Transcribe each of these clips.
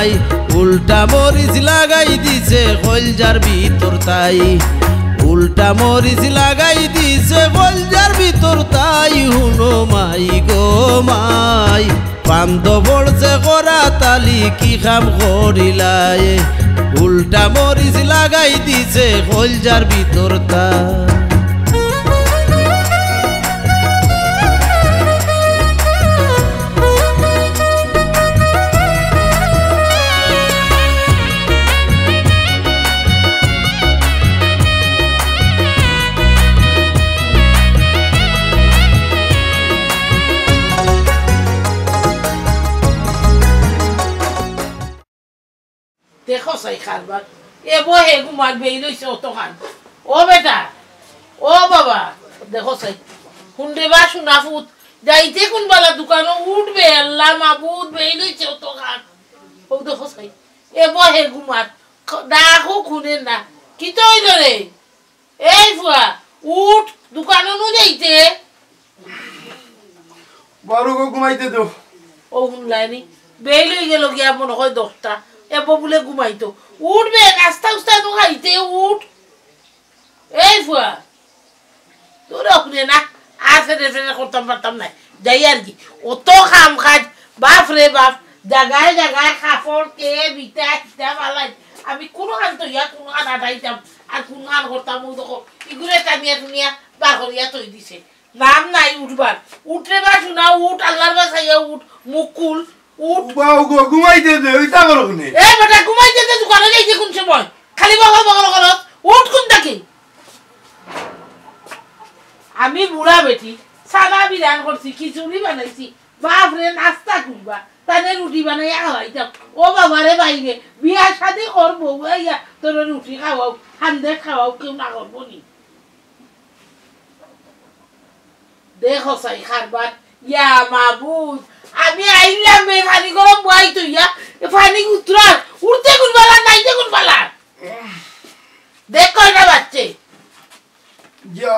মাই উল্টা মরিচ লাগাই দিছে কলজার ভিতর তাই উল্টা মরিচ লাগাই দিছে কলজার ভিতর তাই হুনো মাই গো মাই বান্ধবর যে করা তালি কি কাম করিলাই উল্টা মরিচ লাগাই দিছে কলজার ভিতর তাই দেখো সাই খারবার এ বহে গুমার বেই লইছে অত খান ও বেটা ও বাবা দেখো সাই হুন্ডে বা সুনাফুত যাইতে কোন বালা দোকান উঠবে আল্লাহ মাবুদ বেই লইছে অত খান ও দেখো সাই এ বহে গুমার ডাকো খুনে না কি তো হইল রে এই ফুয়া উঠ দোকান নু যাইতে বড় গো ঘুমাইতে দাও ও হুনলানি বেই লই গেল গিয়া মনে হয় 10টা এবার বলে ঘুমাইতো উঠবে নাস্তা উস্তা তো খাইতে উঠ এই ফুয়া তোর ওখানে না আসে রে করতাম পারতাম না যাই আর কি অত খাম খাজ বাপ রে বাপ জায়গায় জায়গায় কাপড় কে বিটা খিটা পালাই আমি কোনো খান তো ইয়া কোনো খান আটাইতাম আর কোনো খান করতাম ও দেখো এগুলো টানিয়া টুনিয়া বার করিয়া তৈ দিছে নাম নাই উঠবার উঠরে বা শোনা উঠ আল্লাহর বাসাইয়া উঠ মুখ কুল উঠ বাউ গো ঘুমাইতে দাও ইতা করো নে এ বেটা ঘুমাইতে দে দোকানে যাইতে কোন সময় খালি বগল বগল করো উঠ কোন তাকে আমি বুড়া বেটি সাদা বিরান করছি খিচুড়ি বানাইছি বাপ রে নাস্তা করবা তানে রুটি বানাইয়া খাওয়াইতাম ও বাবা রে বাইরে বিয়া শাদি করবো ইয়া তোর রুটি খাওয়াও হান্দে খাওয়াও কেউ না করবো নি দেখো সাই খারবার ইয়া মাবুদ আমি আইলাম বে পানি গরম বই তো ইয়া পানি উতরার উঠতে কোন বালা নাইতে কোন বালা দেখো না বাচ্চা ইয়া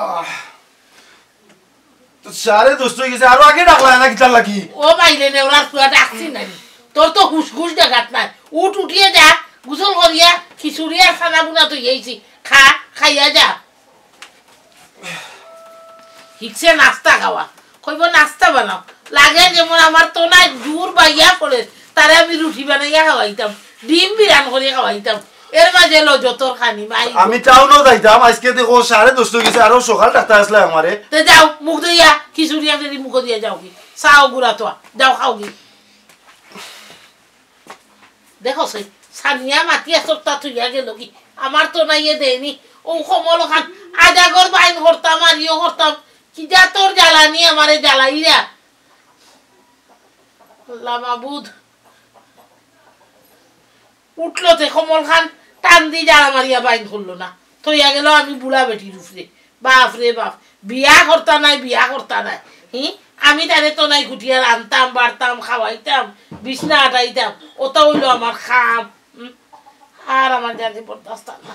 তো সারে দোস্ত গেছে আর আগে ডাকলা না কি চাল লাগি ও বাইরে নে ওরা তুই ডাকছি না তোর তো হুসগুস দেখাত না উঠ উঠিয়ে যা গোসল করিয়া খিচুড়ি আর খানা বুনা তো এইছি খা খাইয়া যা হিকসে নাস্তা খাওয়া কইব নাস্তা বানাও লাগে যেমন আমার তো না জোর বাইয়া পড়ে তারে আমি রুটি বানাইয়া খাওয়াইতাম ডিম বিরান করে খাওয়াইতাম এর মাঝে লো যতর খানি মাই আমি টাউনও যাইতাম আজকে দেখো সারে দোস্ত গেছে আর সকাল ডাক্তার আসলে আমারে তে যাও মুখ দিয়া খিচুড়ি আমি মুখ দিয়া যাও কি চাও গুড়া তো যাও খাও কি দেখো সে সানিয়া মাতিয়া সপ্তাহ তুইয়া গেল কি আমার তো নাই দেয়নি ও কমল খান আজাগর বাইন করতাম আর ইয়ে করতাম কি যা তোর জ্বালানি আমারে জ্বালাইয়া আল্লাহ মাবুদ উঠলো তে কমল খান টান দি জ্বালা মারিয়া বাইন করলো না থইয়া গেল আমি বুড়া বেটির উপরে বাপ রে বাপ বিয়া করতা নাই আমি তারে তো নাই গুটিয়া আনতাম বাড়তাম খাওয়াইতাম বিছনা আটাইতাম ওটা হইলো আমার খাম আর আমার জানি বরদাস্ত না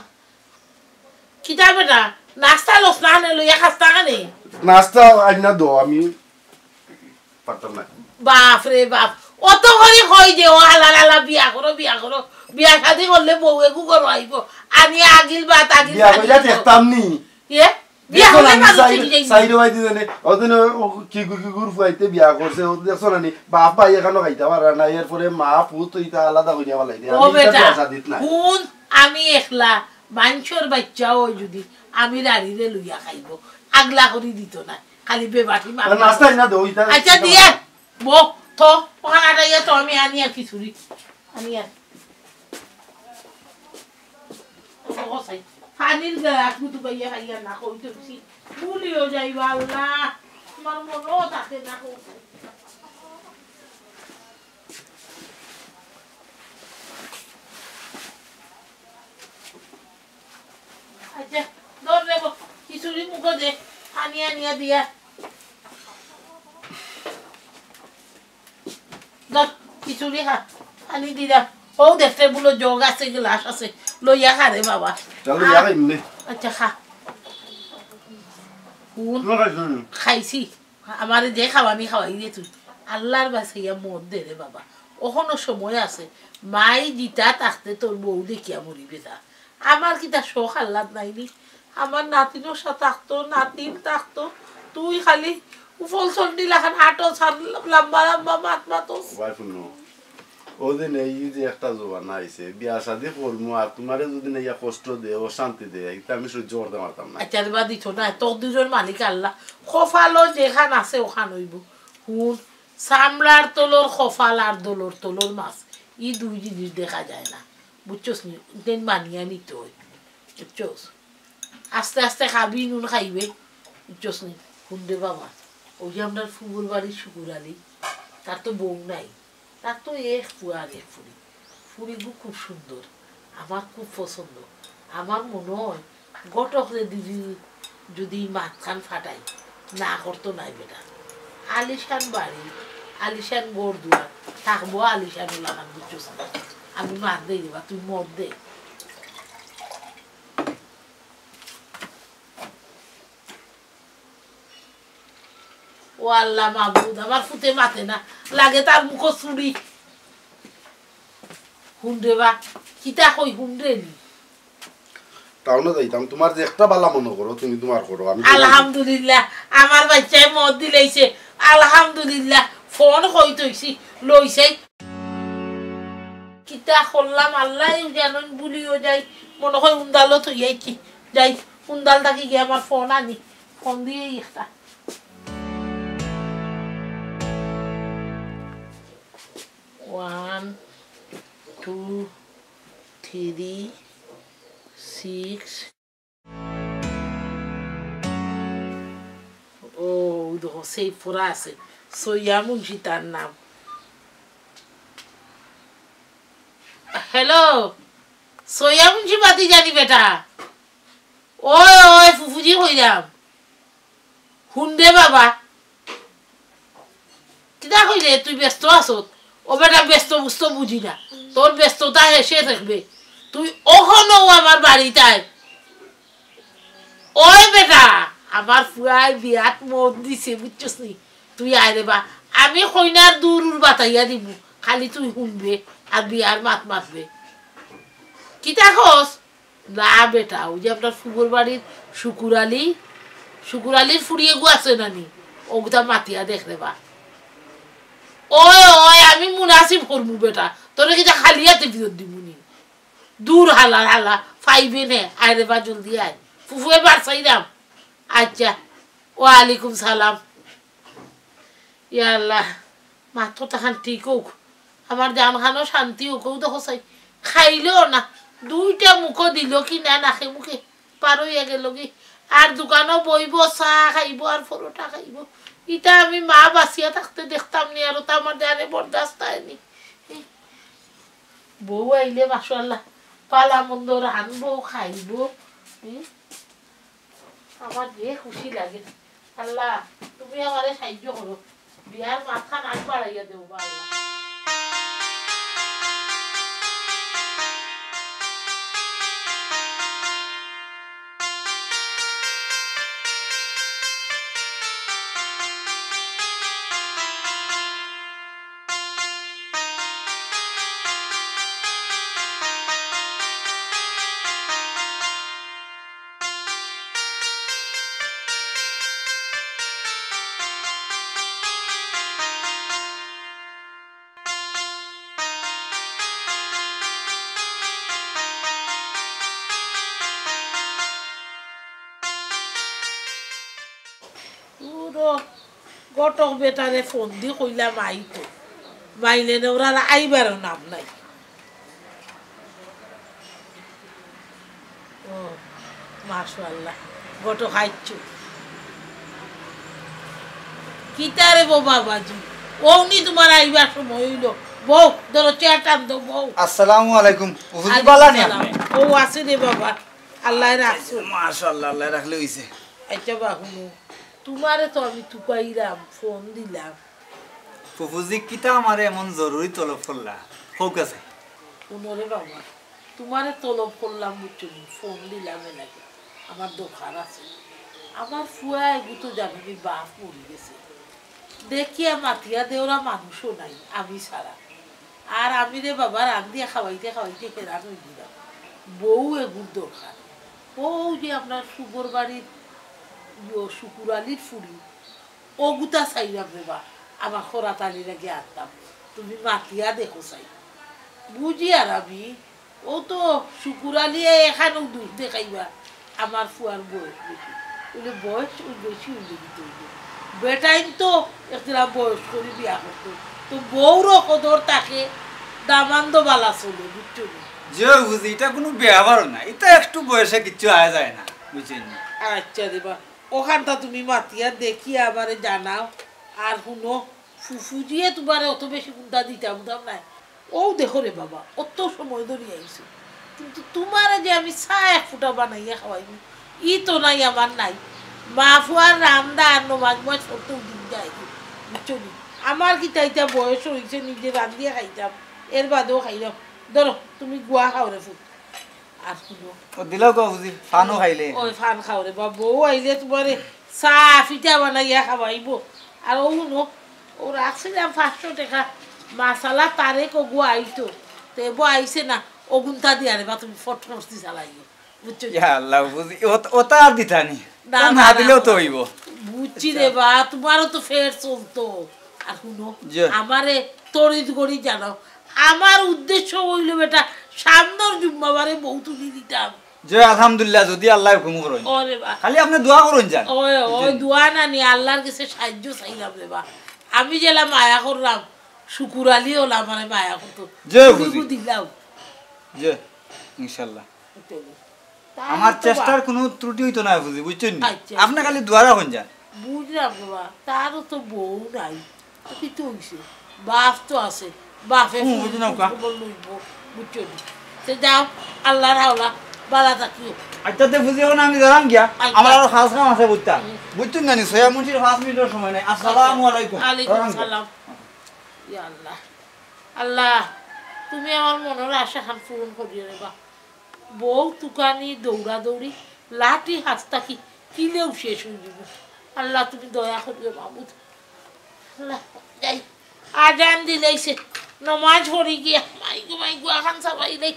কিতা বেটা নাস্তা লস না আনে লইয়া খাস্তা কানে নাস্তা আইনা দো আমি পারতাম না বাপ রে বাপ অত করে কই যে ও হালালা বিয়া করো বিয়া শাদি করলে বউ এগু করো আইব আমি আগিল বাত আগিল বিয়া কইলা দেখতাম নি এ বিয়া হলে মানুষ ঠিক যাই সাইড ওয়াই দিনে ওদিন কি গুর ফুয়াইতে বিয়া করছে ও দেখছ না নি বাপ ভাই এখানে খাইতা পারে না এর পরে মা পুত ইতা আলাদা কইয়া বলাই দে ও বেটা কোন আমি একলা মানছর বাচ্চা ওই যদি আমি রাড়িরে লইয়া খাইব আগলা করি দিত না খালি বেবাটি মা নাস্তা না দো ইতা আচ্ছা দিয়া বো তো ওখানে ইয়া তো আমি আনিয়া খিচুড়ি আনিয়া ও সাই পানির গ্লাস মুতু বাইয়া খাইয়া না কইতে বেশি ভুলিও যাইবা আল্লাহ আমার মনও থাকে না কই আচ্ছা দর দেব খিচুড়ি মুখে দে আনিয়া দিয়া দর খিচুড়ি খা আনি দিদা ও দেখতে বলো জগ আছে গ্লাস আছে লইয়া খা রে বাবা চলো ইয়া খাইমনে আচ্ছা খা খাইছি আমার যে খাওয়ানি খাওয়াই দে তুই আল্লাহর বাসাইয়া মদ দে রে বাবা ওখনো সময় আছে মাই জিতা থাকতে তোর বউ দেখিয়া মরিবে তা আমার কি তার শখ আহ্লাদ নাইনি আমার নাতিনও থাকতো নাতিন থাকতো তুই খালি উফল চন্ডি লাখান হাঁটো লম্বা লম্বা মাত মাতোস ভাই শুনো ওদিন এই যে একটা জোয়ানা আইছে বিয়া শাদি করবো আর তোমারে যদি না ইয়া কষ্ট দে ও শান্তি দে এটা আমি সহ্য করতে পারতাম না আচ্ছা বা দিত না তোর দুজন মালিক আল্লাহ খফালো যেখান আছে ওখান হইব হুন চামড়ার তলর খফাল আর দোলর তলর মাছ ই দুই জিনিস দেখা যায় না বুঝছস নি তেন মানিয়া নিতে হয় বুঝছস আস্তে আস্তে খাবি নুন খাইবে বুঝছস নি হুন্ডে বাবা ওই যে আপনার ফুগুর বাড়ির শুকুর আলী তার তো বউ নাই তার তো এক ফুয়ার এক ফুরি ফুরিগুলো খুব সুন্দর আমার খুব পছন্দ আমার মনে হয় ঘটকরে দিদি যদি মাঝখান ফাটাই না করতো নাই বেটা আলিশান বাড়ি আলিশান গোড় দুয়ার থাকবো আলিশান লাগান বুঝছস আমি মার দিয়ে দেবা তুই মদ দে ও আল্লাহ মাহবুদ আমার ফুটে মাথে না লাগে তার মুখ চুরি হুন্ডে বা কিতা কই হুন্ডে নি টাউনে যাইতাম তোমার যে একটা বালা মনে করো তুমি তোমার করো আমি আলহামদুলিল্লাহ আমার বাচ্চায় মদ দিলেইছে আলহামদুলিল্লাহ ফোন কইতইছি লইছে কিতা করলাম আল্লাহ জানেন ভুলিও যাই মনে হয় উন্দালও তো যাইছি যাই উন্দাল থাকি গিয়ে আমার ফোন আনি ফোন দিয়ে একটা 1 2 3 6 ও দেখো সেই ফোরা আছে সইয়া মুন্সি তার নাম হ্যালো সইয়া মুন্সি বাতি জানি বেটা ওই ওই ফুফুজি কইলাম হুন্ডে বাবা কিতা কইলে তুই ব্যস্ত আছো ও বেটা ব্যস্ত বুঝতো বুঝি না তোর ব্যস্ততা হেসে থাকবে তুই ওখানো আমার বাড়িতে ওই বেটা আমার ফুয়াই বিয়াত মদ দিছে বুঝছস নি তুই আয় রে বা আমি কইনার দূর বাতাইয়া দিব খালি তুই শুনবে আর বিয়ার মাত মাতবে কিতা খোস না বেটা ওই যে আপনার ফুকুর বাড়ির শুকুর আলীর ফুরিয়ে গু আছে নানি ওগুলা মাতিয়া দেখ রে বা ওই ওই আমি মুনাসিব করবো বেটা তোরা কিতা খালি হাতে বিরত দিবনি দূর হালা হালা ফাইবে নে আয় রে বা জলদি আয় ফুফুয়ে বাড়ছাইলাম আচ্ছা ওয়ালাইকুম সালাম ইয়া আল্লাহ মাত্র তখন ঠিক হোক আমার জানখানো শান্তি হোক দেখো চাই খাইলেও না দুইটা মুখো দিল কি না নাকে মুখে পারইয়া গেল কি আর দোকানও বইব চাহ খাইব আর পরোটা খাইব ইটা আমি মা বাঁচিয়া থাকতে দেখতাম নি আর তো আমার জানে বরদাস্ত হয়নি বউ আইলে মাশাআল্লাহ পালা মন্দ রানবো খাইব আমার যে খুশি লাগে আল্লাহ তুমি আমারে সাহায্য করো বিয়ার মাথা নাক বাড়াইয়া দেবো আল্লাহ গটক বেটারে ফোন দি কইলাম আইতো মাইলে না ওরা আইবারও নাম নাই ও মাশাআল্লাহ গটক আইছো কিতারে বো বাবাজি ওনি তোমার আইবার সময় হইলো বউ ধরো চেয়ার টান দাও বউ আসসালামু আলাইকুম ওহুজি বালা নি আপনি ও আছে রে বাবা আল্লাহ রাখছো মাশাআল্লাহ আল্লাহ রাখলে হইছে আচ্ছা বাবু তোমারে তো আমি তুপাইরাম ফোন দিলাম ফুফুজি কিতা আমারে এমন জরুরি তলব করলা হোক আছে শুনোরে বাবা তোমারে তলব করলাম বুঝছো ফোন দিলাম নাকি আমার দোকান আছে আমার ফুয়া এগুতো জানি বাপ মরে গেছে দেখিয়া মাতিয়া দেওরা মানুষও নাই আমি ছাড়া আর আমি রে বাবা রান্ধিয়া খাওয়াইতে খাওয়াইতে কেরান হয়ে দিলাম বউ এগুর দরকার বউ যে আপনার শুভর বাড়ির শুকুর আলীর ফুড়ি অগুতা চাইলাম রে বা আমার খরাতালি লাগে আনতাম তুমি মাতিয়া দেখো চাই বুঝি আর আমি ও তো শুকুর আলী এখানেও দুধ দেখাইবা আমার ফুয়ার বয়স বেশি বলে বয়স বেশি উল্লেখিত হইবে বেটাইন তো একটা বয়স করে বিয়া করতো তো বউরও কদর তাকে দামান্দ বালা চলে বুঝছো না যে বুঝি এটা কোনো ব্যবহার না এটা একটু বয়সে কিচ্ছু আয়া যায় না বুঝছেন আচ্ছা দেবা ওখানটা তুমি মাতিয়া দেখি আবারে জানাও আর শুনো ফুফু দিয়ে তোমার অত বেশি গুন্ডা দিতাম না ও দেখো রে বাবা অত সময় ধরে আইছে কিন্তু তোমার যে আমি চা এক ফুটা বানাইয়া খাওয়াইনি ই তো নাই আমার নাই মা ফুয়ার রামদা আর নমাজ মাছ সত্যি দিন যাই বুঝছো নি আমার কি তাইটা বয়স হয়েছে নিজে রান্ধিয়া খাইতাম এর বাদেও খাইলাম ধরো তুমি গুয়া খাও রে ফুট আর শুনো ও দিলাও গো বুঝি ফানও খাইলে ওই ফান খাও রে বা বউ আইলে তোমার চা ফিটা বানাইয়া খাওয়াইব আর ও শুনো ও রাখছিলাম 500 টাকা মাসালা তারে কগু আইতো তো এবো আইছে না ওগুনটা দিয়া রে বা তুমি ফটফটি চালাইও বুঝছো ইয়া আল্লাহ বুঝি ওটা আর দিতানি না দিলেও তো হইব বুঝছি রে বা তোমারও তো ফের চলতো আর শুনো জি। আমারে তড়িৎ গড়ি জানো আমার উদ্দেশ্য হইল বেটা সামনের জুম্মাবারে বউ তুলি দিতাম যে আলহামদুলিল্লাহ যদি আল্লাহ হুকুম করেন ওরে বা খালি আপনি দোয়া করুন যান ওই ওই দোয়া না নি আল্লাহর কাছে সাহায্য চাইলাম রে বা আমি যেলা মায়া করলাম শুকুর আলী হলাম মানে মায়া করতো যে বুঝি। দিলাম যে ইনশাআল্লাহ আমার চেষ্টার কোনো ত্রুটি হইতো না বুঝি বুঝছেন আচ্ছা। আপনি খালি দোয়া রাখুন যান বুঝলাম বাবা তারও তো বউ নাই তো কি তো হইছে বাপ তো আছে বাপে বুঝি না কা। লইব বুঝছো সে যাও আল্লাহর হাওলা বালা থাকিও আচ্ছা তে বুঝি এখন আমি দাঁড়ান গিয়া আচ্ছা। আমার আরো খাস কাম আছে বুঝতা বুঝছেন না নি 6 মিনিটের 5 মিনিটের সময় নাই আসসালামু আলাইকুম আলাইকুম দাঁড়ান গিয়া। সালাম ইয়া আল্লাহ আল্লাহ তুমি আমার মনের আশা খান পূরণ করিয়ে রে বা বউ তুকানি দৌড়া দৌড়ি লাঠি হাতটা কি কিলেও শেষ হয়ে যাবে আল্লাহ তুমি দয়া করিও মাহমুদ আল্লাহ যাই আজান দিলেইছে নমাজ পড়ি গিয়া মাইগু আখান চাবাইলেই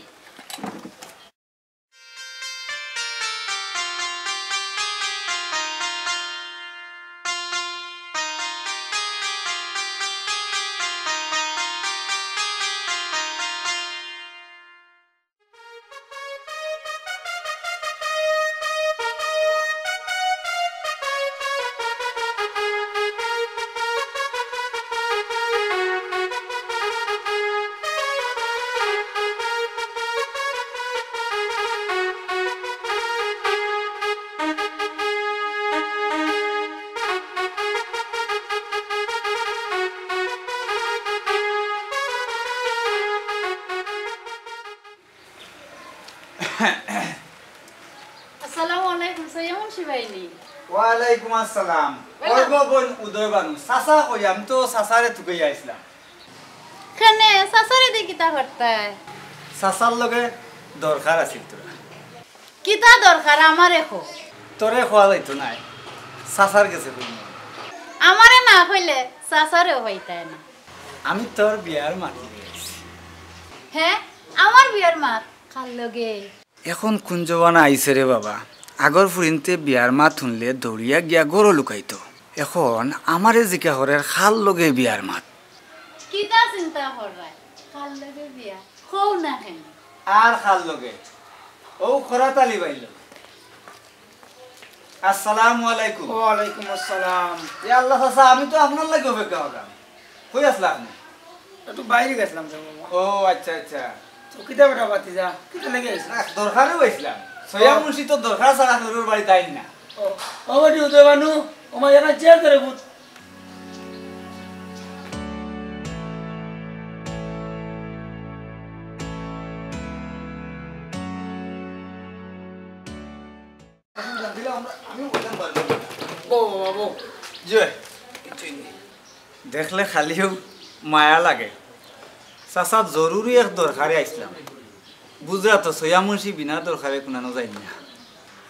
আসসালামু আলাইকুম সাইয়ামুন শিবাইনি ওয়ালাইকুম আসসালাম ওই গো বোন উদয় বানু সাসা কই আমি তো সাসারে তুকে আইছিলাম খানে সাসারে দি কিতা করতে সাসার লগে দরকার আছিল তোরা কিতা দরকার আমারে কো তোরে খোয়া যাইতো নাই সাসার গেছে কইনি আমারে না কইলে সাসারে হইতায় না আমি তোর বিয়ার মাটি দিয়েছি হ্যাঁ আমার বিয়ার মাত কাল লগে এখন কোন জবানা আইছে রে বাবা আগর ফুরিনতে বিয়ার মা শুনলে দৌড়িয়া গিয়া গরু লুকাইতো এখন আমারে জিকা হরের খাল লগে বিয়ার মাত কিতা চিন্তা কররাই কাল লগে বিয়া হও না হেন আর খাল লগে ও খরাতালি বাইল আসসালামু আলাইকুম ওয়ালাইকুম আসসালাম এ আল্লাহ সাসা আমি তো আপনার লাগে অপেক্ষা করলাম কই আসলা আপনি একটু বাইরে গেছিলাম তো বাবা ও আচ্ছা আচ্ছা তো কিতা বেটা বাতি যা কিতা লেগে গেছে দরকারে হইছিলাম সয়া মুন্সি তো দরকার ছাড়া নুরুর বাড়ি তাই না ও বাড়ি উদয় বানু ও মা জানা চেয়ার করে বুত দেখলে খালিও মায়া লাগে চাচা জরুরি এক দরকারে আইসলাম বুঝরা তো সয়া মুন্সি বিনা দরকারে কোনানো যায় না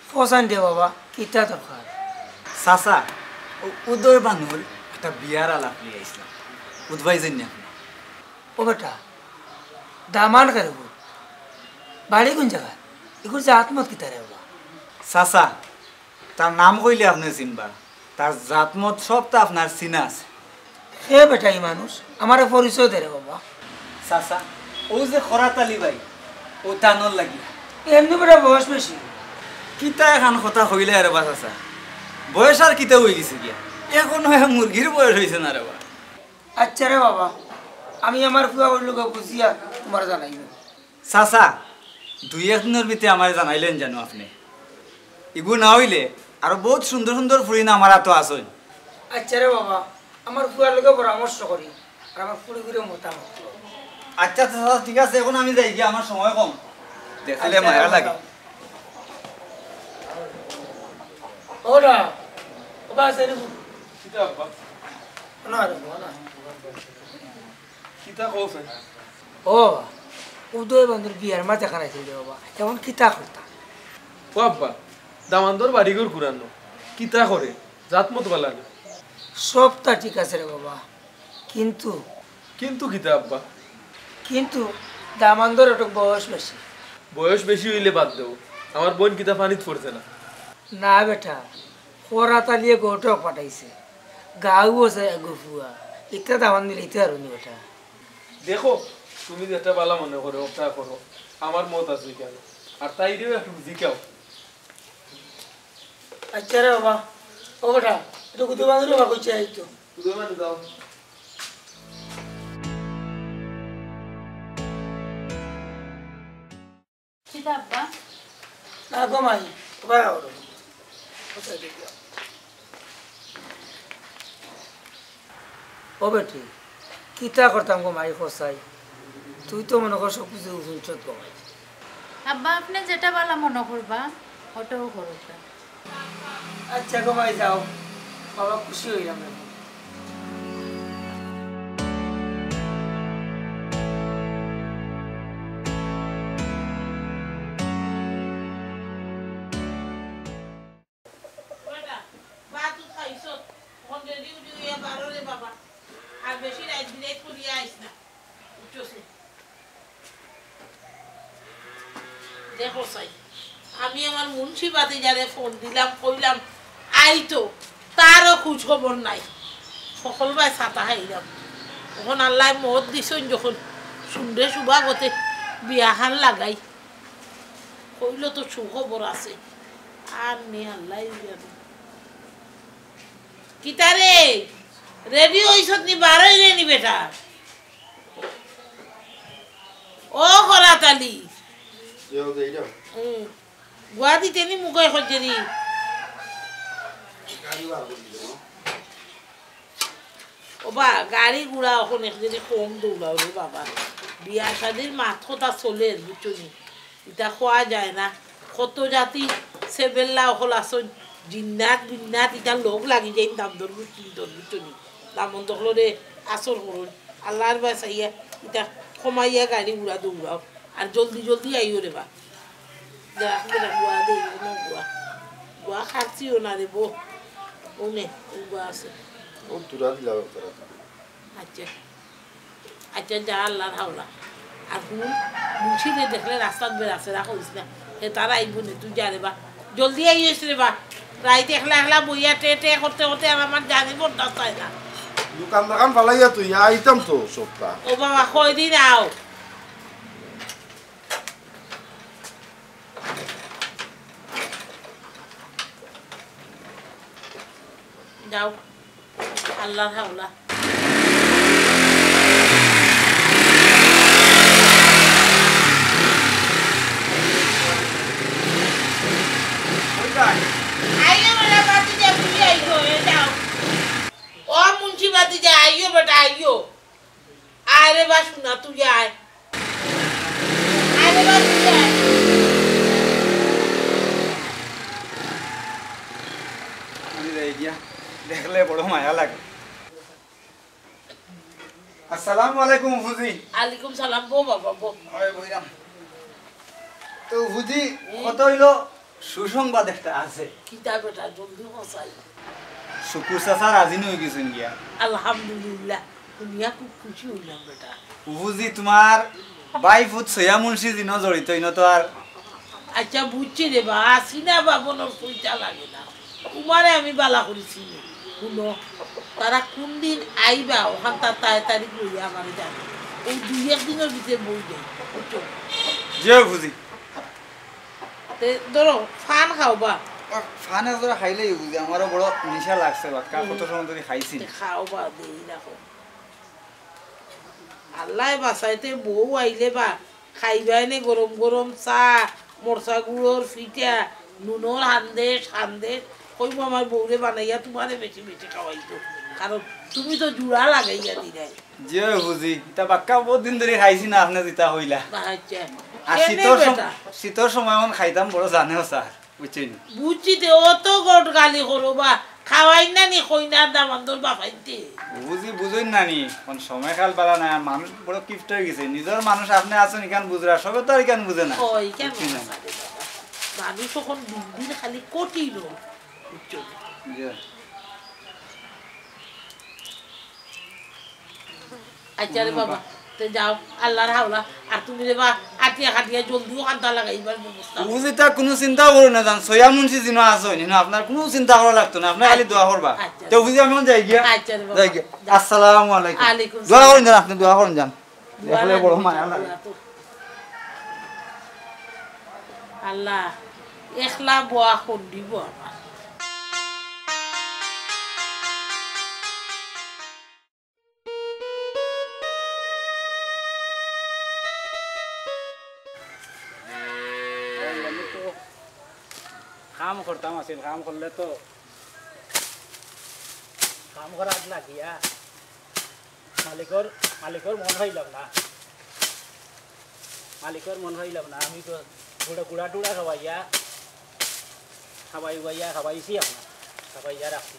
পছন্দ দে বাবা কিতা দরকার চাচা উদয় বানুর একটা বিয়ার আলাপ লিয়ে আইসলাম উদ্ভাই জানি না ও বেটা দামান করে বুট বাড়ি কোন জায়গা এগুলো জাত মত কি তারে বাবা চাচা তার নাম কইলে আপনি চিনবা তার জাতমত সব তো আপনার চিনা আছে হে বেটা এই মানুষ আমার পরিচয় দে রে বাবা চাচা ও যে খরাতালি ভাই ও টানর লাগি এমনি বেটা বয়স বেশি কিতা এখন কথা হইলে আরে বা চাচা বয়স আর কিতা হয়ে গেছে গিয়া এখন মুরগির বয়স হয়েছে না রে বা আচ্ছা রে বাবা আমি আমার ফুয়া লোকে বুঝিয়া তোমার জানাইব চাচা 2-1 দিনের ভিতরে আমার জানাইলেন জানো আপনি ইগু না হইলে আরো বহুত সুন্দর সুন্দর ফুরিন আমার তো আসুন আচ্ছা রে বাবা আমার ফুয়ার লোকে পরামর্শ করি আর আমার ফুড়ি ঘুরে মতামত লও। আচ্ছা চাচা ঠিক আছে এখন আমি যাই গিয়া আমার সময় কম দেখলে আচ্ছা, মায়া লাগে ওরা বাবা সেরে কিতা আব্বা না রে বাবা না কিতা কওছে ও উদয় বন্ধুর বিয়ার মাঝে খানাইছিল রে বাবা এখন কিতা করতা ও আব্বা দামান্দর বাড়িঘর ঘুরানো কিতা করে জাত মত বালা না সবটা ঠিক আছে রে বাবা কিন্তু কিন্তু কিতা আব্বা কিন্তু দামান্দর একটু বয়স বেশি বয়স বেশি হইলে বাদ দেও আমার বোন কিতা পানিত পড়ছে না না বেটা খরা তালিয়ে গোটক পাঠাইছে গাও আছে গুফুয়া ইটা দামান দিলে ইতে আর নি বেটা দেখো তুমি যেটা বালা মনে করো ওটা করো আমার মত আছে কেন আর তাই দিও একটু জিকাও আচ্ছা রে বাবা ও বেটা এটা কুতু বান্ধব বাবা কইছে এই তো তুমি মানে দাও কিতা আব্বা না গমাই বাবা ওর ও বেটি কিতা করতাম গমাই ফসাই তুই তো মনে কর সব কিছু শুনছত গমাই আব্বা আপনি যেটা বলা মনে করবা ওটাও করবা আচ্ছা গমাই যাও বাবা খুশি হইলাম রে বেটা ভাত খাইছ এখন রেডি উডি হইয়া বারো রে বাবা আর বেশি রাত বিরাত করিয়া আইস না উঠছে দেখো সাই আমি আমার মুন্সি বাতি যারে ফোন দিলাম কইলাম আইতো তারও খোঁজ খবর নাই সকলবাই ছাতা হাইলাম তখন আল্লাহ মত দিছেন যখন সুন্দে সুভাগতে বিয়াখান লাগাই কইল তো সুখবর আছে আর নে আল্লাহ জানে কিতারে রেডি হইছত নি বারোই রে নি বেটা ও করাতালি গুয়াহাটিতে নি মুখে খজ্জেরি ও বা গাড়ি ঘোড়া এখন একদিনে কম দৌড়াও রে বাবা বিয়া শাদির মাথা চলে বুঝছো নি এটা খোয়া যায় না কত জাতি সেবেল্লা অকল আসন জিন্নাত বিন্নাত এটা লোক লাগি যায় দাম ধরবো কি ধরবো চলি দামন দখলরে আসর করুন আল্লাহর বা চাইয়া এটা কমাইয়া গাড়ি ঘোড়া দৌড়াও আর জলদি জলদি আইও রে বা দেখ বেটা গুয়া দে গুয়া গুয়া খাচ্ছিও না রে বো ওনে গুয়া আছে ও তুরা দিলা তোরা আচ্ছা আচ্ছা যা আল্লাহর হাওলা আর মুন্সিরে দেখলে রাস্তাত বেড়াচ্ছে রাখোস না হে তারা আইব নে তুই যা রে বা জলদি আইস রে বা রাইতে একলা একলা বইয়া টে টে করতে করতে আর আমার জানি বলতে চায় না দোকান দোকান ফালাইয়া তুই আইতাম তো সপ্তাহ ও বাবা কয়দিন আও যাও আল্লাহর হাওলা आइयो बेटा बाती जा पूरी आइयो ये जाओ ओ मुंशी बाती जा आइयो बेटा आइयो अरे बस सुना तू जाए अरे बस तू जाए আমি যাই গিয়া দেখলে বড় মায়া লাগে আসসালামু আলাইকুম ফুজি वालेकुम सलाम बो बाबा बो ওই বইরাম তো ফুজি কত হইলো সুসংবাদ একটা আছে किताब बेटा जल्दी पहुंचाई শুকুর চাচা রাজি হয়ে গেছেন গিয়া अल्हम्दुलिल्लाह दुनिया को खुशी हुई ना बेटा ফুজি তোমার বাই ফুট সয়া মুন্সি দিন জড়িত ইন তো আর আচ্ছা বুঝছি রে বা আসি না বাবনের পয়সা লাগে না তোমারে আমি বালা করেছি শুনো তারা কোন দিন আইবা ওখান তার তারিখ লইয়া আমার জানো এই 2-1 দিনের ভিতরে বই দেয় বুঝছো যে বুঝি তে ধরো ফান খাও বা ফানে তোরা খাইলেই বুঝি আমারও বড় নিশা লাগছে বাক্কা কত সময় ধরে খাইছি খাও বা দেই রাখো আল্লাহ বাসাইতে বউ আইলে বা খাইবাই নে গরম গরম চা মরচা গুড়োর ফিটা নুনোর হান্দেশ কইব আমার বউরে বানাইয়া তোমারে বেশি বেশি খাওয়াইতো কারণ তুমি তো জুড়া লাগাইয়া দিলাই যে বুঝি এটা বাক্কা বহুত দিন ধরে খাইছি না আপনি যেটা হইলা আচ্ছা আর শীতর সময় মন খাইতাম বড় জানেও স্যার বুঝছেন বুঝছিতে অত গট গালি করো বা খাওয়াই না নি কইনার দামান্দর বাপাইতে বুঝি বুঝুন না নি কোন সময় কাল পালা না মানুষ বড় কিফট হয়ে গেছে নিজের মানুষ আপনি আছেন এখান বুঝরা সবে তো আর এখান বুঝে না ওই কেন মানুষ তখন দিন খালি কঠিল বুঝছো আচ্ছা রে বাবা তে যাও আল্লাহর হাওলা আর তুমি রে বা আটিয়া খাটিয়া জলদিও কান্তা লাগাইবার ব্যবস্থা বুঝি তা কোনো চিন্তা করো না জান সয়া মুন্সি দিন আসেন না আপনার কোনো চিন্তা করা লাগতো না আপনি খালি দোয়া করবা তো বুঝি আমি যাই গিয়া আচ্ছা রে বাবা যাই গিয়া আসসালামু আলাইকুম ওয়ালাইকুম দোয়া করেন জান আপনি দোয়া করেন জান দেখলে বড় মায়া লাগে আল্লাহ একলা বোয়া কোন দিব আমার কাম করতাম আছিল কাম করলে তো কাম করার লাগিয়া মালিকর মন হইলাম না আমি তো গুড়া টুড়া খাওয়াইছি আপনার খাওয়াইয়া রাখছি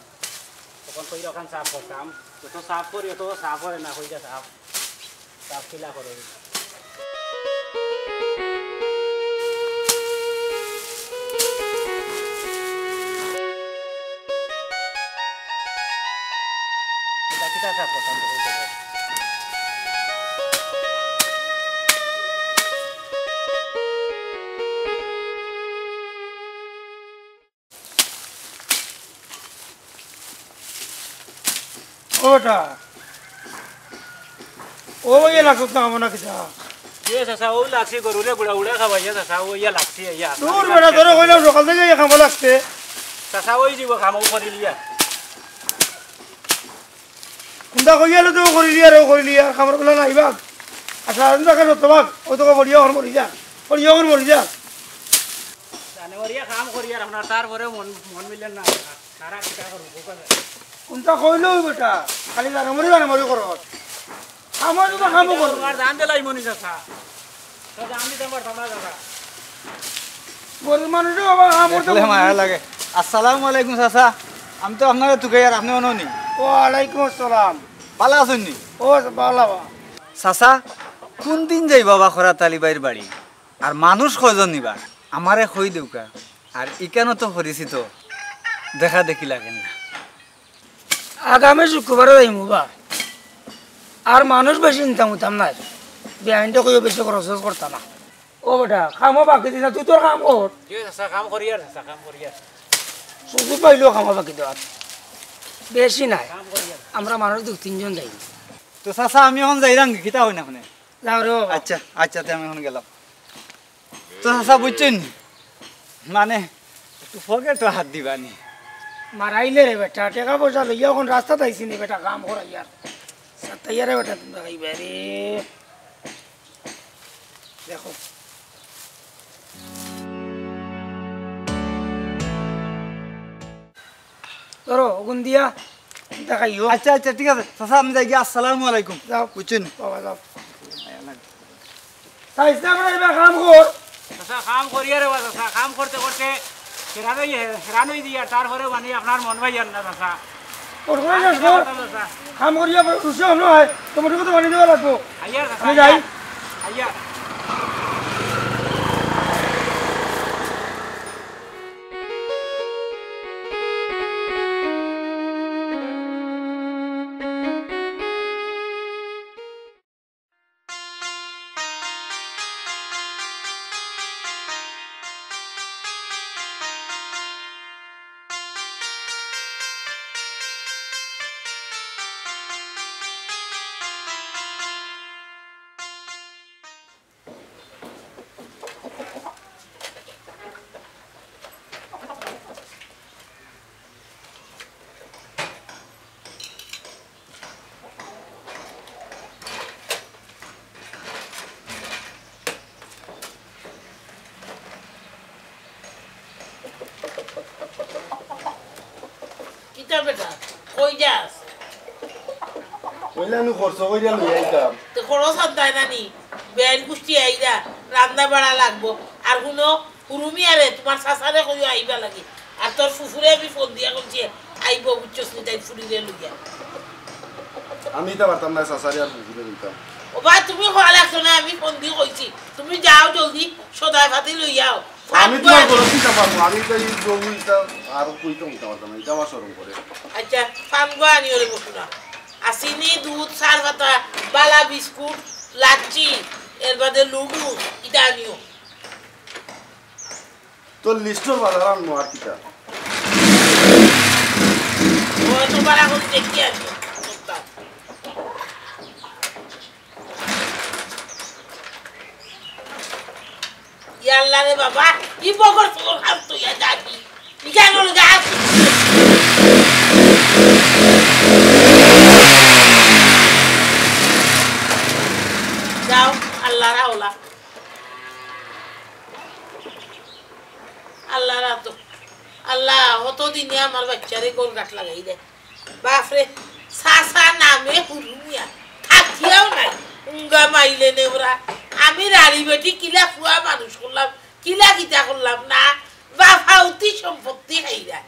তখন কই ওখান সাফ করতাম যত সাফ করি অত সাফ হয় না কইটা সাফ খিলা করে সাফ করতাম ওটা ও ইয়ে লাগতো না মনে কিটা ये ससा वो लाक्षी गरुरे गुड़ा उड़ा खावाइया ससा वो ये लाक्षी है यार দূর বেটা ধরে কইলাম সকাল থেকে ইয়ে খাবো লাগছে ससा वो ही जीव खामो करी लिया কুন্দা কইয়ালে তো করি লিয়া খাবার বলা নাই বাগ আচ্ছা আনন্দা কেন তোমাক ও তো বড়িয়া হর মরি যা जाने वाली काम करी यार अपना तार भरे मन मिलन ना सारा किटा करू कोका কোনটা কইলো বেটা খালি জানা মরি করো আমার তো খামো করো তোমার জান দেলাই মনি সসা তো জান দিতে পারতাম না দাদা গরিব মানুষ বাবা আমার তো মায়া লাগে আসসালামু আলাইকুম চাচা আমি তো আপনাকে তুকে আর আপনি অননি ওয়ালাইকুম আসসালাম ভালো আছেন নি ও বাবা চাচা কোন দিন যাই বাবা খরা তালিবাইর বাড়ি আর মানুষ কয়জন নিবা আমারে কই দেউকা আর ইকানো তো পরিচিত দেখা দেখি লাগেন না আগামী শুক্রবারে যাইমু বা আর মানুষ বেশি নিতাম না বেআইনটা কইও বেশি খরচ করতাম না ও বেটা খামো বাকি দিনা তুই তোর কাম কর ये ससा काम करी यार ससा काम करी यार সুযোগ পাইলেও খামো বাকি দেওয়ার বেশি নাই काम करी यार আমরা মানুষ 2-3 জন যাই তো চাচা আমি এখন যাই রাঙ্গি কিতা হই না আপনি যাও রে বাবা। আচ্ছা আচ্ছা তে আমি এখন গেলাম তো চাচা বুঝছেন মানে একটু ফকেট তো হাত দিবানি মারাইলে রে বেটা টাকা পয়সা লইয়া এখন রাস্তাতে আইসি নি বেটা কাম করা ইয়ার সাতাইয়ারে বেটা তুমি খাইবে রে দেখো ধরো ওগুন দিয়া দেখাইও আচ্ছা আচ্ছা ঠিক আছে চাচা আমি যাই গিয়া আসসালামু আলাইকুম যাও বুঝছেন বাবা যাও সাইজটা করে এবার কাম কর ससा काम करी यार वा ससा काम करते करते हेरानो ही दिया तार भरे बानी अपना मन भाई यार ना ससा ওর করে যাস ससा কাম করিয়া রুসে হল হয় তোমার তো বানিয়ে দেওয়া লাগবো आइया ससा আমি যাই आइया কিতা বেটা কই যাস কইলানু খরচ কইরা লই আইতাম তো খরচ আনতাই নানি বেআইন কুষ্টি আইরা রান্না বাড়া লাগবো আর শুনো হুরুমি আরে তোমার শাসারে কইও আইবা লাগে আর তোর ফুফুরে আমি ফোন দিয়া করছি আইব বুঝছস নি তাই ফুরিরে লইয়া আমি তা পারতাম না সাসারি আর বুঝিয়ে দিতাম ও ভাই তুমি হওয়া লাগছো না আমি ফোন দিয়ে কইছি তুমি যাও জলদি সদাই ভাতি লই যাও আমি তোমার বড় চিন্তা পারবো আমি তো এই জমিটা আর কইতাম না পারতাম এটা আমার শরম করে আচ্ছা ফানগো আনিও রে বসুনা আসিনি দুধ সার ভাতা বালা বিস্কুট লাচ্ছি এর বাদে লুডু এটা আনিও তোর লিস্টর বাজার আনবো আর কিটা ও তোমার এখন দেখি আনিও ইয়াল্লা রে বাবা কি বকর তোর হাত তুই যাবি কেন গাছ যাও আল্লাহ রাওলা আল্লাহ রাতো আল্লাহ হতো দিনে আমার বাচ্চারে গোল গাছ লাগাই দে বাপরে সাসা নামে হুরুমিয়া থাকিয়াও নাই উঙ্গা মাইলে নে ওরা আমি রাড়ি বেটি কিলা ফুয়া মানুষ করলাম কিলা কিতা করলাম না বাফাউতি সম্পত্তি খাইরা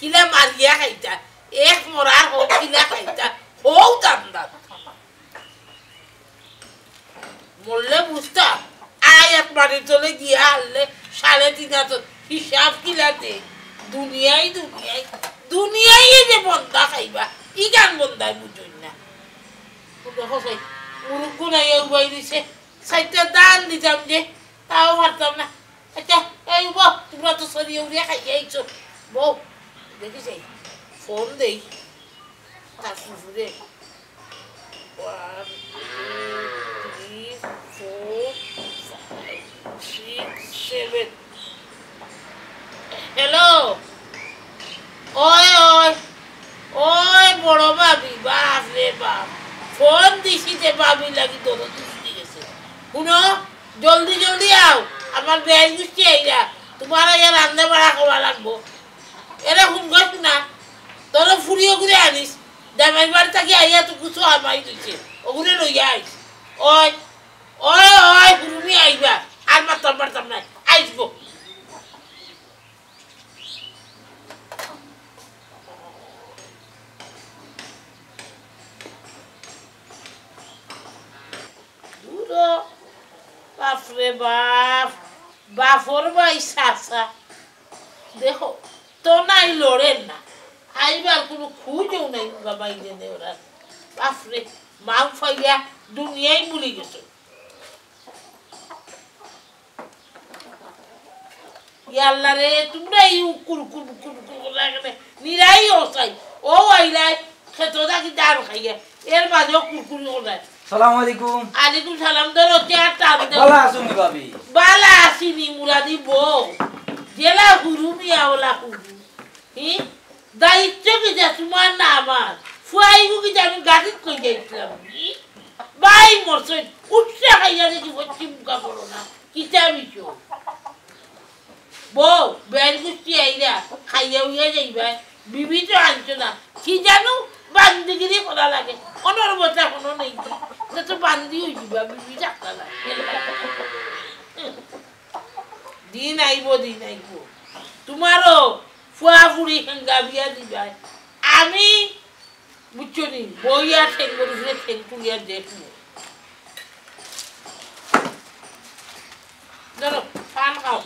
কিলা মারিয়া খাইতা এক মরার হোক কিলা খাইতা হও দামদার মরলে বুঝতাম আয়াত মাটির তলে গিয়া হারলে 3.5 হিসাব কিলা দে দুনিয়াই যে বন্ধা খাইবা ই গান বন্ধাই বুঝুন না দেখো সেই মুরুক্কু নাই উবাই দিছে সাইডটা দান দিতাম যে তাও পারতাম না আচ্ছা এই বউ তোমরা তো সরিয়ে উড়িয়ে খাইয়ে আইছো বউ দেখিস ফোন দেই তার ফুফুরে 1 2 3 4 5 6 7 হ্যালো ওই বড় ভাবি বাপ রে বাপ ফোন দিছি যে ভাবি লাগি তোর দুষ্টি গেছে শুনো জলদি আও আমার বেআইন গুষ্টি আইরা তোমার আইয়া রান্না বাড়া করা লাগবো এরা শুনগস না তোর ফুরিও ঘুরে আনিস জামাই বাড়ি থাকি আইয়া তো কিছু আমাই দিচ্ছে ওগুলো লইয়া আইস ওই হুরুমি আইবা আর পারতাম না আইসবো বাপরে বাপর ভাই সাসা দেখো তো নাই লড়েন না আইবার কোনো খুঁজেও নাই বাবাই দেনে ওরা বাপরে মাও ফাইয়া দুনিয়ায় ভুলে গেছে ইয়াল্লা রে তোমরা এই কুর লাগে নিরাই ওসাই ও আইলাই খেতো থাকি দাম খাইয়া এর বাদেও কুরকুরি ওরাই সালাম আলাইকুম আলাইকুম সালাম ধরো চেয়ারটা ভালো আছুনি ভাবি বালা আসিনি মুরাদি বউ জেলা হুরুমিয়া ওলা হুরু দায়িত্ব কিটা তোমার না আমার ফুয়াইগু কিটা আমি গাড়িত কই যাইছিলাম বাই মরছে উঠছে খাইয়া দেখি বচ্চি মুখা করো না কিটা বিছো বউ বের গুষ্টি আইরা খাইয়া উইয়া যাইবা বিবি তো আনছো না কি জানো বান্দিগিরি করা লাগে অনর বচা কোনো নেই তো বান্দি হয়ে যাবা বিবি ডাক্তার দিন আইব তোমারও ফুয়া ফুড়ি হেঙ্গা বিয়া দিবা আমি বুঝছো নি বইয়া ঠেং করেছিলে ঠেং তুলিয়া দেখবো ধরো পান খাও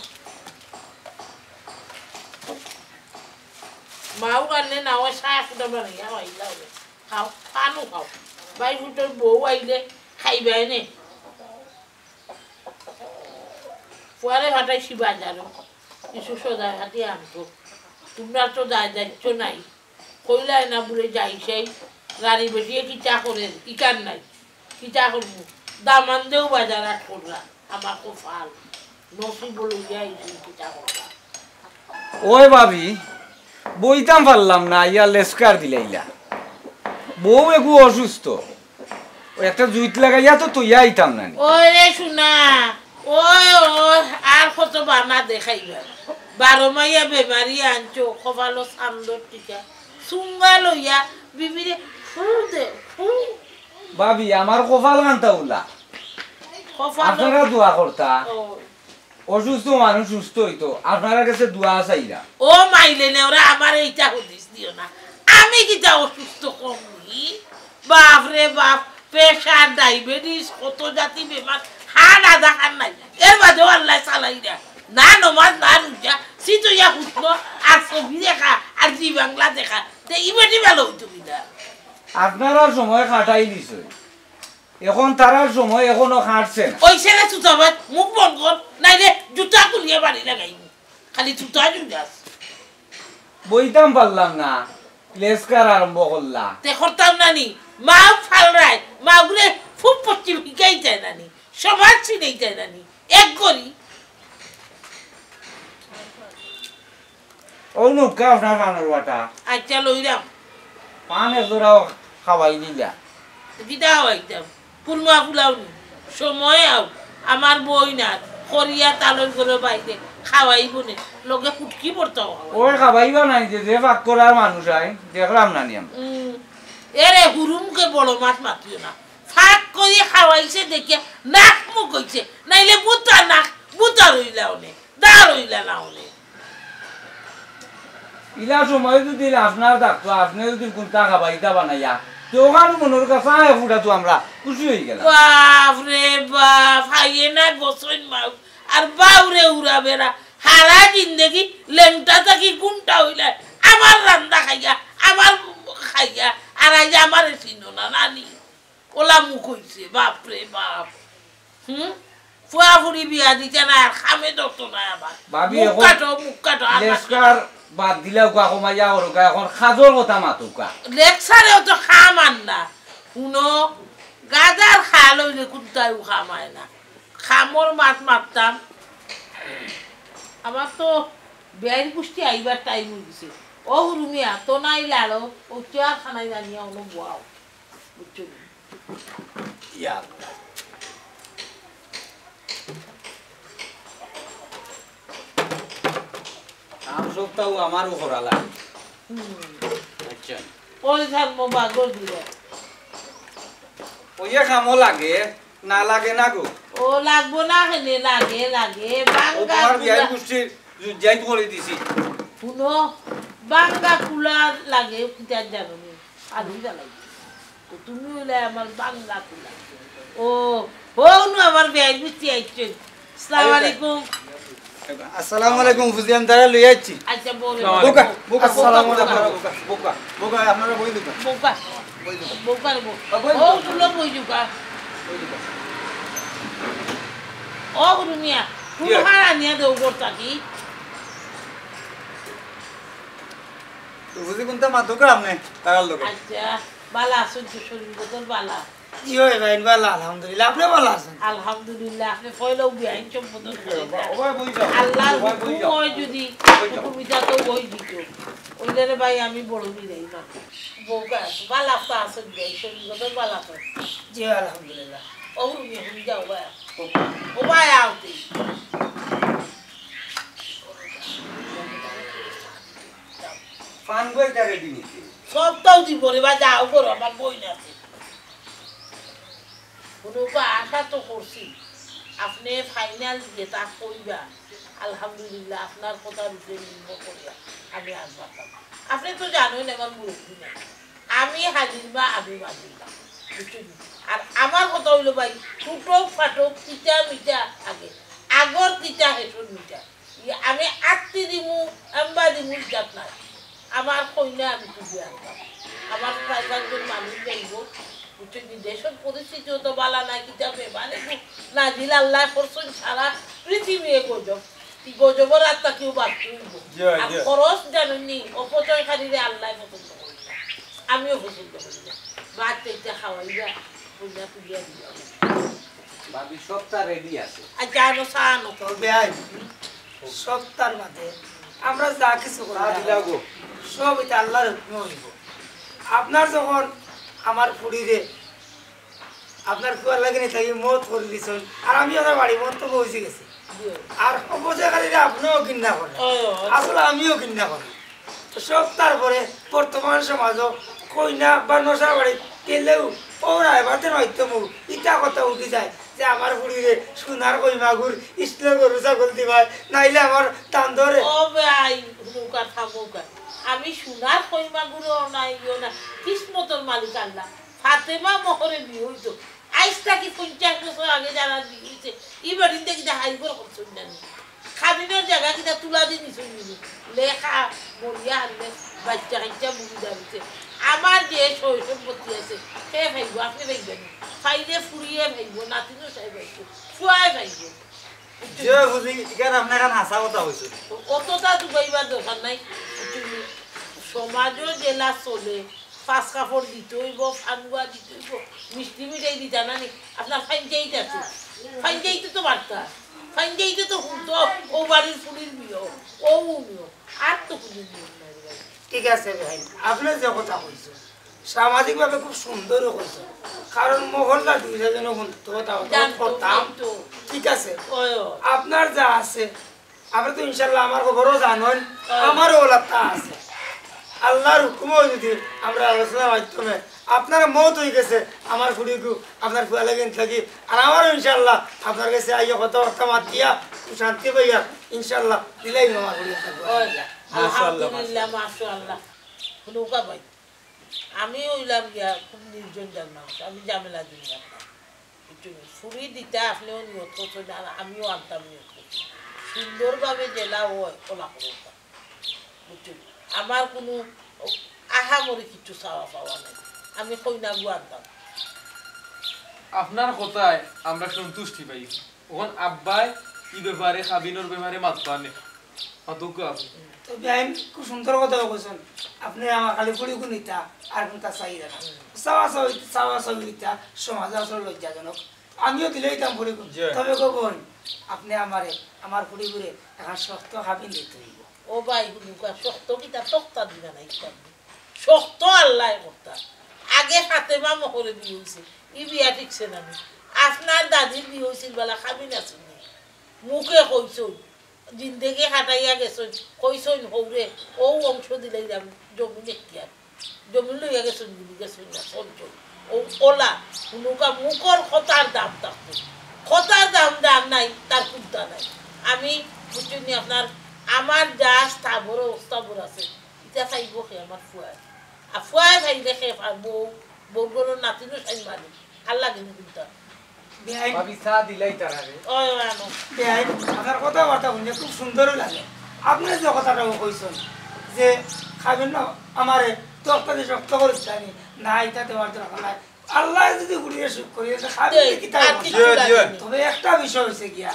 মাও কারণে নাও চাহ ফুটা বানাইয়া আইলা খাও পানো খাও বাই ফুটোর বউ আইলে খাইবাই নে ফুয়ারে ভাটাইছি বাজারও কিছু সদাই হাতে আনতো তোমরা তো দায়িত্ব নাই কইলাই না বলে যাইছাই গাড়ি বেটিয়ে কিটা করে ইকার নাই কিটা করবো দামান দেও বাজার আট করলা আমার তো ফাল নসিব লইয়া আইছি কিটা করলা ওই ভাবি বইতাম পারলাম না ইয়া লেস্কার দিলাইলা বউ এগু অসুস্থ ওই একটা জুইত লাগাইয়া তো তুই আইতাম না ওই রে শুনা ওই আর কত বানা দেখাইবা 12 মাইয়া বেমারি আনছো কপালো সান্দর টিকা সুঙ্গা লইয়া বিবিরে ফু দে ফু ভাবি আমার কপাল কান্তা উলা কপাল আপনারা দোয়া করতা ও অসুস্থ মানুষ সুস্থ হইতো আপনারা কাছে দোয়া চাইরা ও মাইলে নে ওরা আমার এইটা হদিস দিও না আমি কিটা অসুস্থ কমনি বাপ রে বাপ প্রেশার ডায়াবেটিস কত জাতি বেমার হাড় আধা খান নাই এর বাদেও আল্লাহ চালাই না নমাজ না রুজা সিতুইয়া হুতনো আর ছবি দেখা আর জি বাংলা দেখা তে ইবেটি ভালো হইতো কিনা আপনারা সময় কাটাই দিছে এখন তারার সময় এখনো কাটছে না ওই ছেলে চুতাবাদ মুখ বন্ধ কর নাইলে জুতা খুলিয়ে বাড়ি লাগাইব খালি জুতা জুজাস বইতাম পারলাম না লেসকার আরম্ভ করলা তে করতাম নানি মা ফালরায় মা গুলে খুব পশ্চিম শিকাই যায় নানি সমাজ চিনেই যায় নানি এক গরি ও নুকা আপনার কানের বাটা আচ্ছা লইলাম পান একজোড়াও খাওয়াই দিলা কিটা হইতাম ফুলমা ফুলাওনি সময় আও আমার বই না করিয়া তালর করে বাইরে খাওয়াইব নে লগে ফুটকি পড়তাম ওই খাবাইবা নাই যে ভাগ করার মানুষ আই দেখলাম না নিয়ম এরে হুরুমকে বড় মাছ মাতিও না ফাঁক করে খাওয়াইছে দেখে নাক মুখ হইছে নাইলে বুতা নাক বুতা রইলা ওনে দা রইলা না ওনে ইলা সময় যদি আপনার থাকতো আপনি যদি কোনটা খাবাইতা বানাইয়া তো ওখানে মনের কাছে ফুটা তো আমরা খুশি হয়ে গেলাম বাপ রে বাপ হাইয়ে না গোসইন মাউ আর বাউরে উড়া বেড়া হারা জিন্দগি লেংটা থাকি গুণটা হইলে আমার রান্দা খাইয়া আমার খাইয়া আর আজ আমার চিনো না নানি ওলা মুখ হইছে বাপ রে বাপ ফুয়া ফুড়ি বিয়া দিতে না আর খামে দত না আবার ভাবি মুখ কাটো আর লেসকার বাদ দিলেও কা কমাইয়া ওরকা এখন খাজর কথা মাতুকা লেকচারেও তো খাম আন না শুনো গাজার খাল হইলে কোনটাও খামায় না খামর মাছ মারতাম আমার তো বেয়ারি পুষ্টি আইবার টাইম হয়ে গেছে ও হুরুমিয়া তো নাই লাড়ো ও চেয়ার খানাই জানিয়া ono boao বুঝছো ইয়া কাম সবটাও আমারও করা লাগে আচ্ছা ওই ধান মোবা গো দিলে ওইয়া কামও লাগে না লাগে না গো ও লাগবো না হেনে লাগে লাগে ও বাঙ্গা তোমার বিয়ার পুষ্টির যাই করে দিছি শুনো বাঙ্গা কুলা লাগে কিটা জানো নি আলু জ্বালাই তো তুমি হইলে আমার বাঙ্গা কুলা ও হনু আমার বেয়াই বুঝতে আইছেন আসসালামু আলাইকুম আসসালামু আলাইকুম ফুজিয়ান দাঁড়া লই আইছি আচ্ছা বলে বোকা বোকা আসসালামু আলাইকুম বোকা বোকা আপনারা বই দিবেন বোকা বোকা ও তুলো বই জুকা ও গুরুমিয়া তুমি হারা নিয়া দেও করতা কি তো ফুজি কোনটা মাতুকা আমনে তারার লোক আচ্ছা বালা আছেন তো শরীর বদল বালা কি হয় ভাই ভালো আলহামদুলিল্লাহ আপনি ভালো আছেন আলহামদুলিল্লাহ আপনি কইলেও বিআইন সম্বোধন করেন ওই বই যাও আল্লাহর হুকুম হয় যদি হুকুমিটা তো বই দিত ওইলে ভাই আমি বড় বিরাই না বউকা বালা তো আছেন ভাই শরীর বদল বালা তো জি আলহামদুলিল্লাহ ও রুমি হুই যাও ভাই ও ভাই আউতি পান বই তারে দিনিছি সবটাও দিব রে বা যাও করো আমার বই না কোনো আশা তো করছি আপনি ফাইনাল যেটা কইবা আলহামদুলিল্লাহ আপনার কথা রূপে নির্ভর করিয়া আমি আসবাম আপনি তো জানেন আমার মুরব্বী না আমি হাজির বা আমি বাজির না বুঝছেন আর আমার কথা হইল ভাই ফুটক ফাটক তিতা মিঠা আগে আগর তিতা হেঁটন মিঠা আমি আত্মি দিমু আম্বা দিমু যাত নাই আমার কইনা আমি তুই আনতাম আমার প্রায় পাঁচজন মানুষ যাইব দেশের পরিস্থিতিও তো বালা না কিতাবে মানে না দিল আল্লাহ করছেন সারা পৃথিবী গজব গজবর আত্মা কেউ বাদ করব আর খরচ জানেননি অপচয়কারীরে আল্লাহ পছন্দ করি না আমিও পছন্দ করি না বাচ্চা এটা খাওয়াইবা পূজা তুলিয়া দিবা ভাবি সবটা রেডি আছে আচ্ছা আনো চা আনো তবে আই সপ্তাহের মাঝে আমরা যা কিছু দিলাগো সব এটা আল্লাহর হুকুমে হইব আপনার যখন আমার ফুড়িরে আপনার কুয়ার লাগেনি থাকি মত করে দিছেন আর আমি ওদের বাড়ি মত তো পৌঁছে গেছি আর অপচয়কারীরা আপনিও কিনা করেন আসলে আমিও কিনা করি সব তারপরে বর্তমান সমাজ কইনা বা নশা বাড়ি গেলেও ওরা এবারে নয়তো মুখ ইটা কথা উঠি যায় যে আমার বুড়িরে সোনার কই মাগুর ইসলে গরু ছাগল দিবাই নাইলে আমার দাম ধরে ও ভাই হুনুকা থামুকা আমি সোনার কই মাগুরও নাইও না কিসমতর মালিক আল্লাহ ফাতেমা মোহরে বিয়ে হইতো আইসটা কি 50 বছর আগে যারা দিয়েছে এই বাড়িতে কিনা হাইগর করছেন না খাবিনের জায়গা কিনা তুলা দিয়ে নিছেন লেখা মরিয়া হারলে বাচ্চা কাচ্চা বুড়ি দাঁড়িয়েছে আমার যে শৈশব সম্পত্তি আছে সে ভাইব আপনি ভাইবেন ফাইলে ফুরিয়ে ভাইব নাতিনও চাই ভাইব ফুয়াই ভাইব যে বুঝি ইকান আপনার কান হাসা কথা হইছে অতটা ডুবাইবার দরকার নাই সমাজও জেলা চলে পাঁচ কাপড় দিতে হইব ফানুয়া দিতে হইব মিষ্টি মিঠাই দিতে না নি আপনার ফাইনজাইতে আছে ফাইনজাইতে তো বার্তা ফাইনজাইতে তো শুনতো ও বাড়ির ফুলির বিয়ে ও উনিও আর তো ফুলির বিয়ে নাই ভাই ঠিক আছে ভাই আপনি যে কথা কইছো সামাজিকভাবে খুব সুন্দরও কইছো কারণ মহল্লা দুইজন কথা করতাম ঠিক আছে আপনার যা আছে আপনি তো ইনশাল্লাহ আমার খবরও জানেন আমারও ওলাটা আছে আল্লাহর হুকুমও যদি আমরা আলোচনার মাধ্যমে আপনার মত হয়ে গেছে আমার ফুড়িকু আপনার ফুয়া লাগেন থাকি আর আমারও ইনশাল্লাহ আপনার কাছে আইয়া কথাবার্তা মাতিয়া শান্তি পাইয়া ইনশাল্লাহ দিলাই আমার ফুড়ি আলহামদুলিল্লাহ মাশাআল্লাহ নৌকা ভাই আমি হইলাম গিয়া খুব নির্জন মানুষ আমি ঝামেলা দিই না ফুরি দিতে আপনিও নিয়ত করছেন আর আমিও আনতাম নিয়ত করছি সুন্দরভাবে জেলা হয় ওলা করতা বুঝছেন আমার কোনো আহামরি কিছু চাওয়া পাওয়া নাই আমি কইনা গু আনতাম আপনার কথায় আমরা সন্তুষ্টি পাই ওখান আব্বাই ই ব্যাপারে খাবিনোর ব্যাপারে মাতবা নে মাতুক আছে তো ভাই খুব সুন্দর কথা কইছেন আপনি আমার খালি ফুড়ি নিতা আর কোনটা চাই না চাওয়া চাইতা সমাজে আসলে লজ্জাজনক আমিও দিলেই দাম ফুড়ি তবে কখন আপনি আমার ফুড়ি ঘুরে এখন শক্ত খাবিন দিতে হইব ও ভাই হুনুকা শক্ত কিতা তক্তা দিবা নাই শক্ত আল্লাহ করতা আগে ফাতেমা মোহরে বিয়ে হয়েছে ই বিয়া ঠিকছে না আপনার দাদির বিয়ে হয়েছিল বেলা খাবি না শুনি মুখে কইছই জিন্দেগি হাঁটাইয়া গেছই কইছই হৌরে ও অংশ দিলেই জমিনে কি আর জমি লইয়া গেছই বুলি গেছই না সঞ্চয় ও ওলা হুনুকা মুখর খতার দাম থাকতো খতার দাম নাই তার কুদ্দা নাই আমি বুঝছি আপনার আমার যা স্থাবর অস্থাবর আছে এটা চাইব খে আমার ফুয়ায় আর ফুয়ায় চাই দেখে বউগুলোর নাতিনও চাই মারি আল্লাহ কিন্তু কিন্তু আপনার কথাবার্তা শুনে খুব সুন্দরও লাগে আপনি যে কথাটা কইছেন যে খাবেন না আমারে তক্তা দিয়ে শক্ত করে জানি না এটা দেওয়ার দরকার নাই আল্লাহ যদি ঘুরিয়ে সুখ করিয়ে তবে একটা বিষয় হয়েছে গিয়া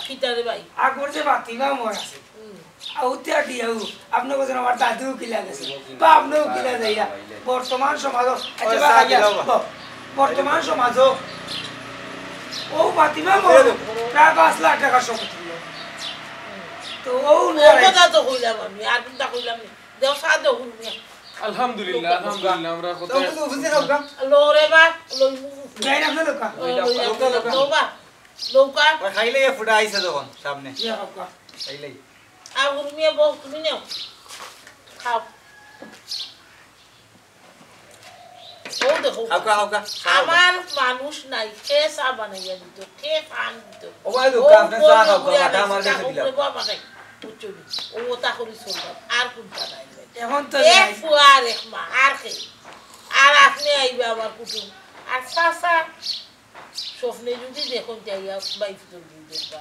আগর যে বাতিমা মই আছে আউতিয়া দিয়াও আপনি বলছেন আমার দাদিও কিলা গেছে বা আপনিও কিলা যাইয়া বর্তমান সমাজ ও বাতিমা মই প্রায় 5 লাখ টাকা সম্পত্তি তো ও কথা তো কইলাম আমি আর কোনটা কইলাম না দেও সাদে হুনি আলহামদুলিল্লাহ আমরা কথা লোরে বা লইমু যাই না লোকা লোকা খাইলে ফুটা আইছে যখন সামনে খাইলেই আর উর্মিয়া বউ তুমি নাও খাও ও দেখো আমার মানুষ নাই কে চা বানাইয়া দিত কে পান দিত ও ভাই দোকান আপনি চা খাও কাটা আমার কাছে দিলাম ও তা করি চলতাম আর কোনটা নাই এখন তো এক ফুয়ার এক মা আর কে আর আপনি আইবে আমার কুটুম আর চাচা স্বপ্নে যদি দেখুন যাইয়া বাইফ তুমি দেখবা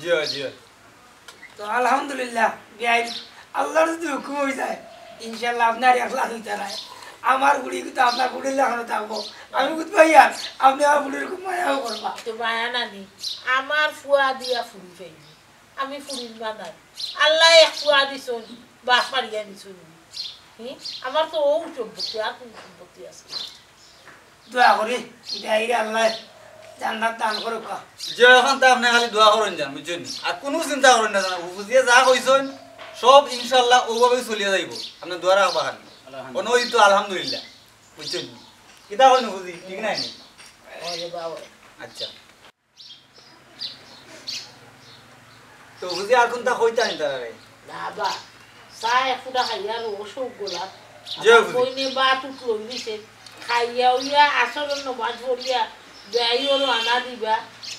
জি জি তো আলহামদুলিল্লাহ বিয়াই আল্লাহর যদি হুকুম হয়ে যায় ইনশাল্লাহ আপনার 1 লাখ হইতে নাই আমার বুড়ি কিন্তু আপনার বুড়ির লাগানো থাকবো আমি বুঝ ভাইয়া আপনি আমার বুড়ির খুব মায়াও করবা তো মায়া নানি আমার ফুয়া দিয়া ফুড়ি পাইনি আমি ফুড়ির বানাই আল্লাহ এক ফুয়া দিছুন বাস মারিয়া দিছুন আমার তো ও সম্পত্তি আর কোন সম্পত্তি আছে দোয়া করি এটা আল্লাহ জান্নাত দান করুক যে এখন তা আপনি খালি দোয়া করেন যান বুঝছেন আর কোনো চিন্তা করেন না জানা বুঝিয়ে যা কইছেন সব ইনশাআল্লাহ ওভাবেই চলিয়ে যাইব আপনি দোয়া রাখবা খালি কোনো তো আলহামদুলিল্লাহ বুঝছেন কিতা করেন বুঝি ঠিক নাই আচ্ছা তো বুঝি আর কোনটা কইতা নি তারে না বা চা এক ফুটা খাইয়া রোগ গোলাপ জি হুজুর। কইনে বা তুট লই দিছে খাইয়া উইয়া আসরের নমাজ পড়িয়া বেআইরও আনা দিবা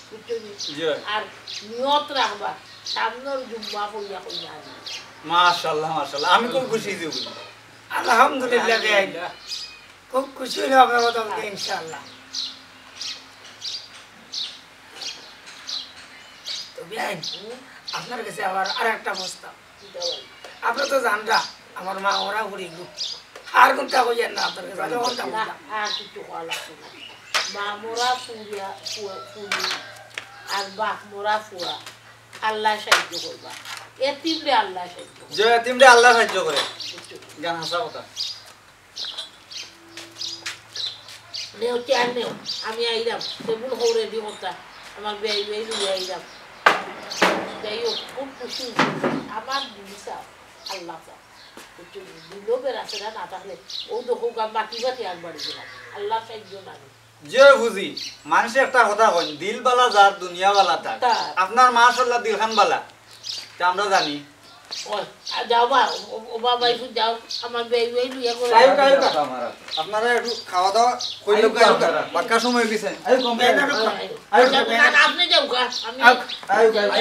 বুঝছনি জি। আর নিয়ত রাখবা সামনের জুম্মা পড়িয়া কইনা আনি মাশাআল্লাহ মাশাআল্লাহ আমি খুব খুশি হইছি হুজুর। আলহামদুলিল্লাহ বেআই খুব খুশি হইল আপনার কথা বলতে ইনশাআল্লাহ। তো বেআই আপনার কাছে আবার আর একটা প্রস্তাব। আপনি তো জানরা আমার মা ওরা ঘুরি আর কোনটা কইয়েন না আপনার কাছে কোনটা না আর কিছু খাওয়া লাগছে না মা মোরা ফুরিয়া ফুরি আর বাপ মোরা ফুয়া আল্লাহ সাহায্য করবা এতিমরে আল্লাহ সাহায্য করবা। যে এতিমরে আল্লাহ সাহায্য করে জ্ঞান হাসা কথা। নেও চেয়ার নেও আমি আইলাম টেবুল হৌ রেডি করতা আমার বেই বেই লুই আইলাম যাই হোক খুব খুশি হয়েছি। আমার দিশা আল্লাহ দিলেও বেড়াচ্ছে না থাকলে ও দেখো মাটি বাটি একবারে দিলাম আল্লাহ সাহায্য না যে বুঝি মানুষে একটা কথা কই দিল বালা যার দুনিয়া বালা তার। তার। আপনার মাশাআল্লাহ দিলখান বালা তা আমরা জানি। যাও বা ও বাবা একটু যাও আমার বেই বেই লুইয়া করে আপনারা একটু খাওয়া দাওয়া কইলো বাক্কা সময় দিছেন। আপনি যাও আমি যাও যাও